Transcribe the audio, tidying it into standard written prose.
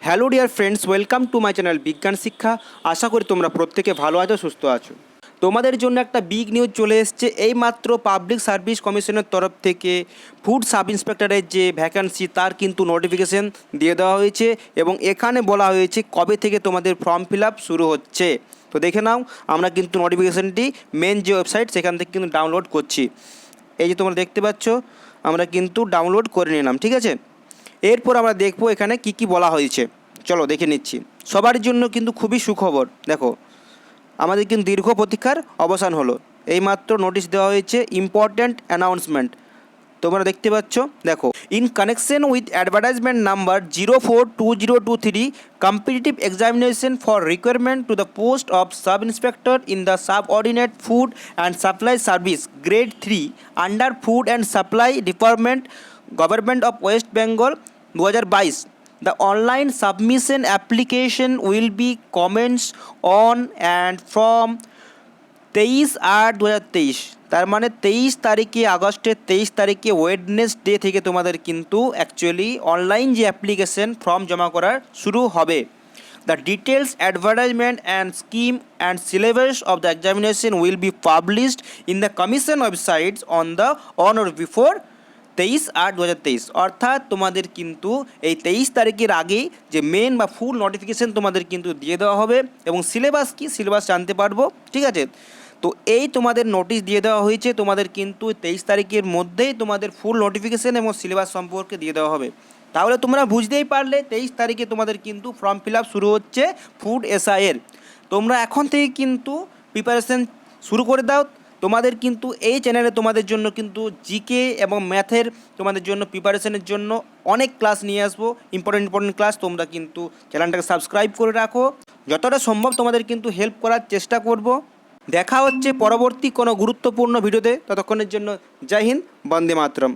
Hello dear friends, welcome to my channel বিজ্ঞান শিক্ষা। আশা করি তোমরা প্রত্যেকে ভালো আছো, সুস্থ আছো। তোমাদের জন্য একটা বিগ নিউজ চলে এসছে। এইমাত্র পাবলিক সার্ভিস কমিশনের তরফ থেকে ফুড সাব ইন্সপেক্টরের যে ভ্যাকান্সি তার কিন্তু নোটিফিকেশন দিয়ে দেওয়া হয়েছে এবং এখানে বলা হয়েছে কবে থেকে তোমাদের ফর্ম ফিল আপ শুরু হচ্ছে। তো দেখে নাও, আমরা কিন্তু নোটিফিকেশনটি মেন যে ওয়েবসাইট সেখান থেকে কিন্তু ডাউনলোড করছি। এই যে তোমরা দেখতে পাচ্ছ, আমরা কিন্তু ডাউনলোড করে নিলাম, ঠিক আছে। এরপর আমরা দেখব এখানে কি কি বলা হয়েছে। চলো দেখে নিচ্ছি। সবার জন্য কিন্তু খুবই সুখবর। দেখো, আমাদের কিন্তু দীর্ঘ প্রতীক্ষার অবসান হলো। এইমাত্র নোটিশ দেওয়া হয়েছে, ইম্পর্ট্যান্ট অ্যানাউন্সমেন্ট। তোমরা দেখতে পাচ্ছ, দেখো, in connection with advertisement number 042023 competitive examination for requirement to the post of sub inspector in the subordinate food and supply service grade 3 under food and supply department government of West Bengal 2022. The online submission application will be commenced on and from 23/8/2023। তার মানে 23 তারিখে, আগস্টের 23 তারিখে Wednesday থেকে তোমাদের কিন্তু actually online যে application form জমা করার শুরু হবে। The details, advertisement and scheme and syllabus of the examination will be published in the commission websites on or before 23/8/2023। অর্থাৎ তোমাদের কিন্তু এই 23 তারিখের আগেই যে মেন বা ফুল নোটিফিকেশান তোমাদের কিন্তু দিয়ে দেওয়া হবে এবং সিলেবাস কি, সিলেবাস জানতে পারবো, ঠিক আছে। তো এই তোমাদের নোটিশ দিয়ে দেওয়া হয়েছে, তোমাদের কিন্তু 23 তারিখের মধ্যেই তোমাদের ফুল নোটিফিকেশান এবং সিলেবাস সম্পর্কে দিয়ে দেওয়া হবে। তাহলে তোমরা বুঝতেই পারলে 23 তারিখে তোমাদের কিন্তু ফর্ম ফিল আপ শুরু হচ্ছে ফুড এসআইয়ের। তোমরা এখন থেকে কিন্তু প্রিপারেশান শুরু করে দাও। তোমাদের কিন্তু এই চ্যানেলে তোমাদের জন্য কিন্তু জিকে এবং ম্যাথের তোমাদের জন্য প্রিপারেশনের জন্য অনেক ক্লাস নিয়ে আসবো, ইম্পর্টেন্ট ক্লাস। তোমরা কিন্তু চ্যানেলটাকে সাবস্ক্রাইব করে রাখো, যতটা সম্ভব তোমাদের কিন্তু হেল্প করার চেষ্টা করব। দেখা হচ্ছে পরবর্তী কোনো গুরুত্বপূর্ণ ভিডিওতে। ততক্ষণের জন্য জয় হিন্দ, বন্দে মাতরম।